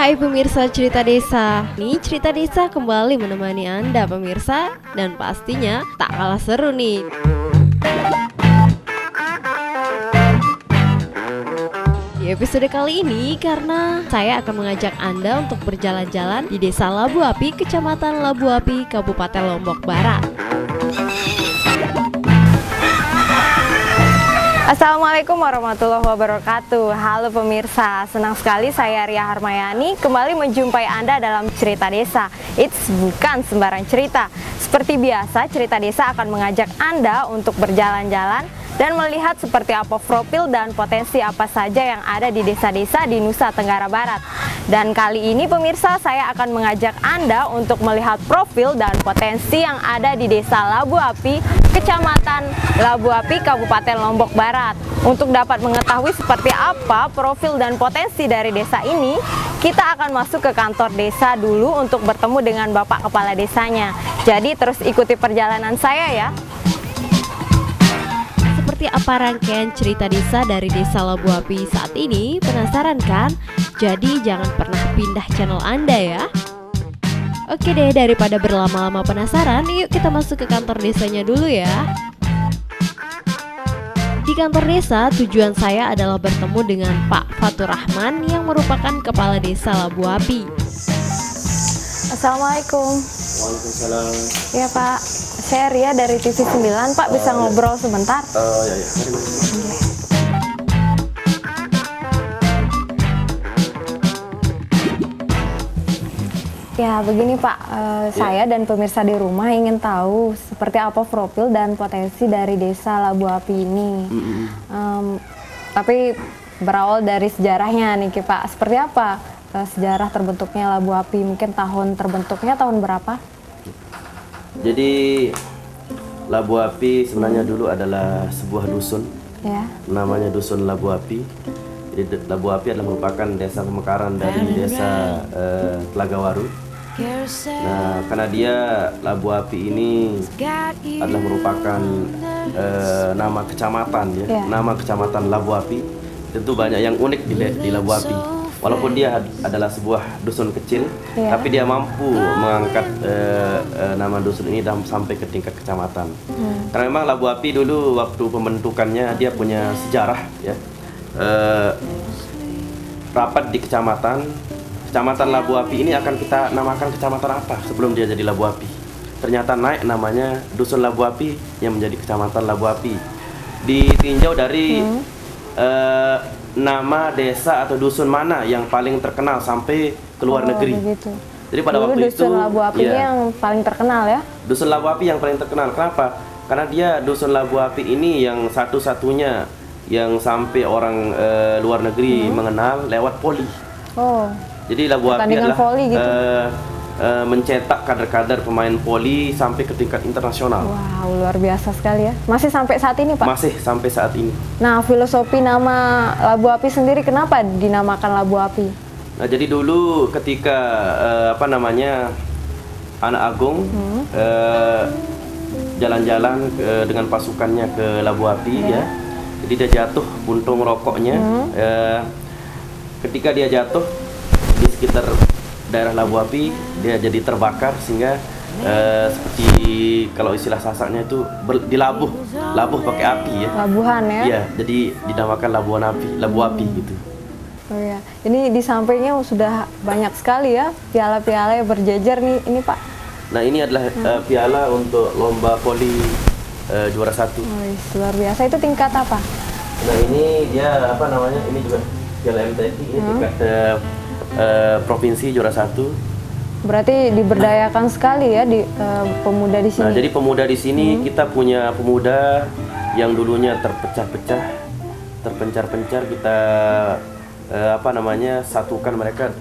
Hai pemirsa Cerita Desa. Nih Cerita Desa kembali menemani Anda pemirsa, dan pastinya tak kalah seru nih. Di episode kali ini, karena saya akan mengajak Anda untuk berjalan-jalan di Desa Labu Api, Kecamatan Labu Api, Kabupaten Lombok Barat. Assalamualaikum warahmatullahi wabarakatuh. Halo pemirsa, senang sekali saya Ria Harmayani kembali menjumpai Anda dalam Cerita Desa. It's bukan sembarang cerita. Seperti biasa, Cerita Desa akan mengajak Anda untuk berjalan-jalan dan melihat seperti apa profil dan potensi apa saja yang ada di desa-desa di Nusa Tenggara Barat. Dan kali ini pemirsa, saya akan mengajak Anda untuk melihat profil dan potensi yang ada di Desa Labu Api, Kecamatan Labu Api, Kabupaten Lombok Barat. Untuk dapat mengetahui seperti apa profil dan potensi dari desa ini, kita akan masuk ke kantor desa dulu untuk bertemu dengan Bapak Kepala Desanya. Jadi terus ikuti perjalanan saya ya. Seperti apa rangkaian cerita desa dari Desa Labu Api saat ini? Penasaran kan? Jadi jangan pernah pindah channel Anda ya. Oke deh, daripada berlama-lama penasaran, yuk kita masuk ke kantor desanya dulu ya. Di kantor desa, tujuan saya adalah bertemu dengan Pak Fatur Rahman yang merupakan Kepala Desa Labu Api. Assalamualaikum. Waalaikumsalam. Ya Pak, saya Ria dari TV 9. Pak bisa ngobrol sebentar? Ya. Ya begini Pak, saya dan pemirsa di rumah ingin tahu seperti apa profil dan potensi dari Desa Labu Api ini. Tapi berawal dari sejarahnya nih Pak, seperti apa sejarah terbentuknya Labu Api? Mungkin tahun terbentuknya tahun berapa? Jadi Labu Api sebenarnya dulu adalah sebuah dusun, Ya. namanya Dusun Labu Api. Jadi Labu Api adalah merupakan desa pemekaran dari desa Telagawaru. Nah, karena dia Labu Api ini adalah merupakan nama kecamatan ya, nama kecamatan Labu Api. Tentu banyak yang unik di Labu Api. Walaupun dia adalah sebuah dusun kecil, tapi dia mampu mengangkat nama dusun ini sampai ke tingkat kecamatan. Karena memang Labu Api dulu waktu pembentukannya dia punya sejarah ya. Rapat di Kecamatan Labu Api ini akan kita namakan kecamatan apa sebelum dia jadi Labu Api. Ternyata naik namanya Dusun Labu Api yang menjadi Kecamatan Labu Api. Ditinjau dari nama desa atau dusun mana yang paling terkenal sampai ke luar negeri. Begitu. Jadi pada Dulu waktu itu Dusun Labu Api ini yang paling terkenal ya? Dusun Labu Api yang paling terkenal. Kenapa? Karena dia Dusun Labu Api ini yang satu-satunya yang sampai orang luar negeri mengenal lewat voli. Jadi Labu Api adalah voli gitu. Mencetak kader-kader pemain voli sampai ke tingkat internasional. Wow, luar biasa sekali ya. Masih sampai saat ini Pak? Masih sampai saat ini. Nah, filosofi nama Labu Api sendiri kenapa dinamakan Labu Api? Nah, jadi dulu ketika Anak Agung jalan-jalan dengan pasukannya ke Labu Api ya. Jadi dia jatuh puntung rokoknya. Ketika dia jatuh di sekitar daerah Labu Api, dia jadi terbakar sehingga seperti kalau istilah Sasaknya itu dilabuh pakai api ya. Labuhan ya? Iya, jadi dinamakan Labu Api gitu. Oh ya, ini di sampingnya sudah banyak sekali ya piala-piala yang berjejer nih ini Pak. Nah ini adalah piala untuk lomba voli juara 1. Luar biasa, itu tingkat apa? Nah ini dia ini juga piala MTQ, ini tingkat provinsi juara 1. Berarti diberdayakan sekali ya di pemuda di sini. Nah jadi pemuda di sini kita punya pemuda yang dulunya terpecah-pecah, terpencar-pencar, kita satukan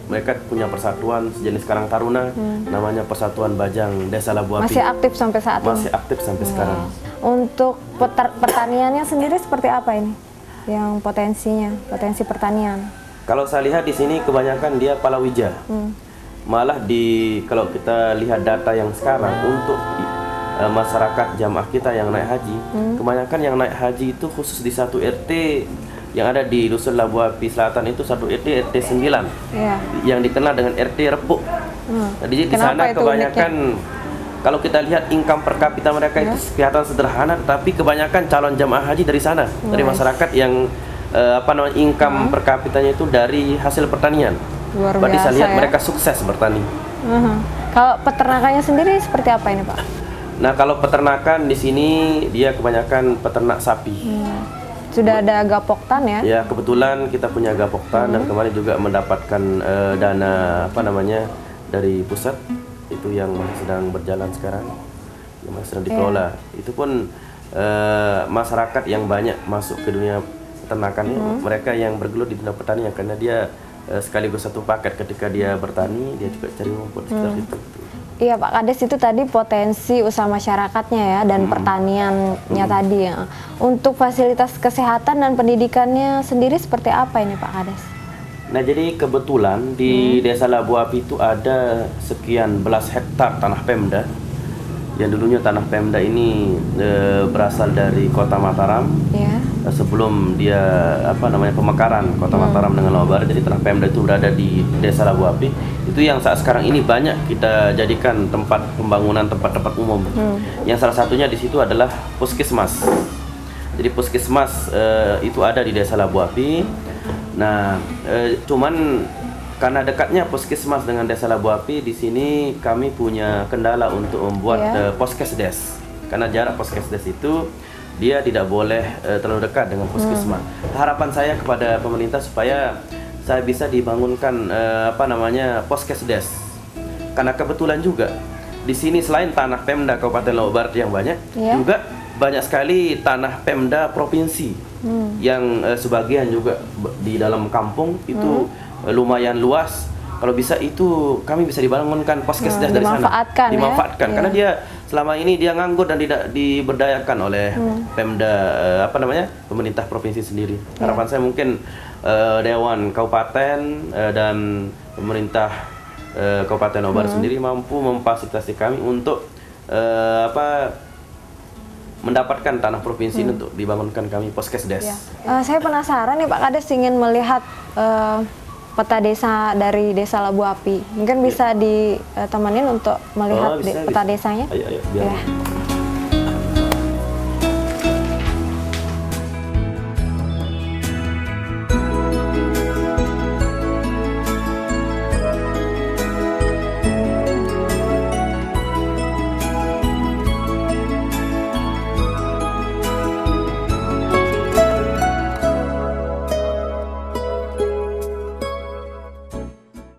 mereka punya persatuan sejenis Karang Taruna, namanya Persatuan Bajang Desa Labu Api. Masih aktif sampai saat ini? Masih aktif sampai sekarang. Untuk pertaniannya sendiri seperti apa ini? Yang potensi pertanian? Kalau saya lihat di sini kebanyakan dia palawija. Malah kalau kita lihat data yang sekarang untuk masyarakat jamaah kita yang naik haji, kebanyakan yang naik haji itu khusus di satu RT yang ada di Dusun Labu Api Selatan itu satu RT 9 yang dikenal dengan RT Repuk. Jadi di sana kebanyakan kalau kita lihat income per kapita mereka itu kelihatan sederhana, tapi kebanyakan calon jamaah haji dari sana, dari masyarakat yang income per kapitanya itu dari hasil pertanian. Luar Pak bisa biasa lihat ya. mereka sukses bertani. Kalau peternakannya sendiri seperti apa ini Pak? Nah kalau peternakan di sini dia kebanyakan peternak sapi. Sudah ada gapoktan ya? Ya kebetulan kita punya gapoktan dan kemarin juga mendapatkan dana dari pusat itu yang masih sedang berjalan sekarang, yang masih sedang dikelola. Itu pun masyarakat yang banyak masuk ke dunia peternakan mereka yang bergelut di dunia pertanian karena dia sekaligus satu paket ketika dia bertani dia juga cari rumput sekitar situ. Iya Pak Kades, itu tadi potensi usaha masyarakatnya ya dan pertaniannya tadi ya. Untuk fasilitas kesehatan dan pendidikannya sendiri seperti apa ini Pak Kades? Nah jadi kebetulan di Desa Labu Api itu ada sekian belas hektar tanah Pemda. Yang dulunya tanah Pemda ini berasal dari Kota Mataram. Sebelum dia pemekaran Kota Mataram dengan Lombok Barat, jadi tanah Pemda itu berada di Desa Labu Api. Itu yang saat sekarang ini banyak kita jadikan tempat pembangunan tempat-tempat umum. Yang salah satunya di situ adalah puskesmas. Jadi puskesmas itu ada di Desa Labu Api. Nah, cuman karena dekatnya puskesmas dengan Desa Labu Api, di sini kami punya kendala untuk membuat poskesdes. Karena jarak poskesdes itu dia tidak boleh terlalu dekat dengan puskesmas. Harapan saya kepada pemerintah supaya saya bisa dibangunkan poskesdes. Karena kebetulan juga di sini selain tanah Pemda Kabupaten Lombok Barat yang banyak, juga banyak sekali tanah Pemda provinsi yang sebagian juga di dalam kampung itu lumayan luas. Kalau bisa itu kami bisa dibangunkan poskesdes dari sana, dimanfaatkan karena dia selama ini dia nganggur dan tidak diberdayakan oleh Pemda pemerintah provinsi sendiri. Harapan saya mungkin Dewan Kabupaten dan pemerintah Kabupaten Lombok Barat sendiri mampu memfasilitasi kami untuk mendapatkan tanah provinsi untuk dibangunkan kami poskesdes. Saya penasaran nih Pak Kades, ingin melihat peta desa dari Desa Labu Api. Mungkin bisa ditemenin untuk melihat peta desanya? Ayo, biar.